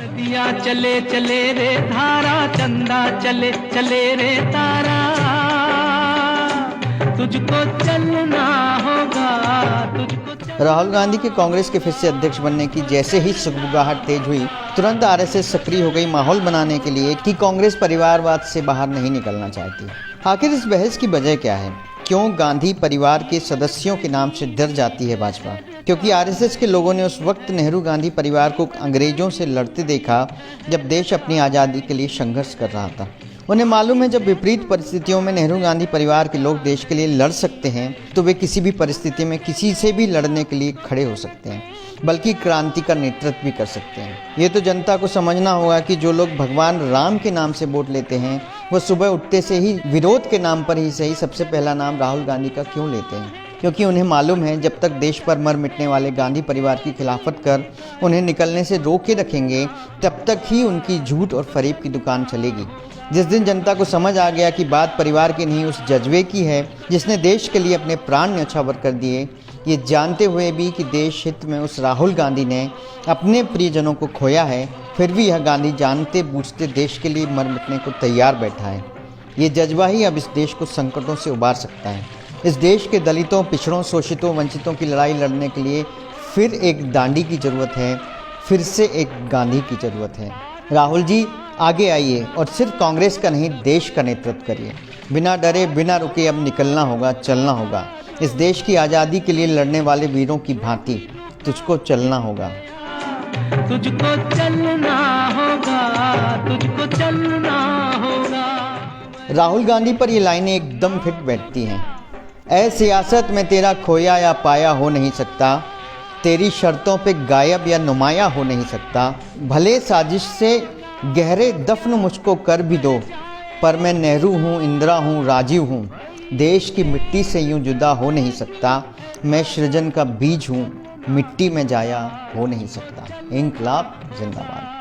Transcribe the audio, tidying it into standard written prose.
नदियाँ चले चले रे धारा, चंदा चले चले रे तारा, तुझको चलना होगा, तुझको। राहुल गांधी के कांग्रेस के फिर से अध्यक्ष बनने की जैसे ही सुगबुगाहट तेज हुई, तुरंत आरएसएस सक्रिय हो गई माहौल बनाने के लिए कि कांग्रेस परिवारवाद से बाहर नहीं निकलना चाहती। आखिर इस बहस की वजह क्या है? क्यों गांधी परिवार के सदस्यों के नाम से डर जाती है भाजपा? क्योंकि आरएसएस के लोगों ने उस वक्त नेहरू गांधी परिवार को अंग्रेजों से लड़ते देखा जब देश अपनी आज़ादी के लिए संघर्ष कर रहा था। उन्हें मालूम है जब विपरीत परिस्थितियों में नेहरू गांधी परिवार के लोग देश के लिए लड़ सकते हैं तो वे किसी भी परिस्थिति में किसी से भी लड़ने के लिए खड़े हो सकते हैं, बल्कि क्रांति का नेतृत्व भी कर सकते हैं। ये तो जनता को समझना होगा कि जो लोग भगवान राम के नाम से वोट लेते हैं वो सुबह उठते से ही विरोध के नाम पर ही सही सबसे पहला नाम राहुल गांधी का क्यों लेते हैं, क्योंकि उन्हें मालूम है जब तक देश पर मर मिटने वाले गांधी परिवार की खिलाफत कर उन्हें निकलने से रोके रखेंगे तब तक ही उनकी झूठ और फरेब की दुकान चलेगी। जिस दिन जनता को समझ आ गया कि बात परिवार की नहीं उस जज्बे की है जिसने देश के लिए अपने प्राण न्यौछावर कर दिए, ये जानते हुए भी कि देश हित में उस राहुल गांधी ने अपने प्रियजनों को खोया है, फिर भी यह गांधी जानते बूझते देश के लिए मर मिटने को तैयार बैठा है। ये जज्बा ही अब इस देश को संकटों से उबार सकता है। इस देश के दलितों, पिछड़ों, शोषितों, वंचितों की लड़ाई लड़ने के लिए फिर एक दांडी की ज़रूरत है, फिर से एक गांधी की ज़रूरत है। राहुल जी आगे आइए और सिर्फ कांग्रेस का नहीं देश का नेतृत्व करिए। बिना डरे बिना रुके अब निकलना होगा, चलना होगा। इस देश की आज़ादी के लिए लड़ने वाले वीरों की भांति तुझको चलना होगा, तुझको चलना होगा, तुझको चलना होगा। राहुल गांधी पर ये लाइनें एकदम फिट बैठती हैं। ऐ सियासत में तेरा खोया या पाया हो नहीं सकता, तेरी शर्तों पे गायब या नुमाया हो नहीं सकता। भले साजिश से गहरे दफन मुझको कर भी दो, पर मैं नेहरू हूँ, इंदिरा हूँ, राजीव हूँ। देश की मिट्टी से यूँ जुदा हो नहीं सकता। मैं सृजन का बीज हूँ, मिट्टी में जाया हो नहीं सकता। इंकलाब जिंदाबाद।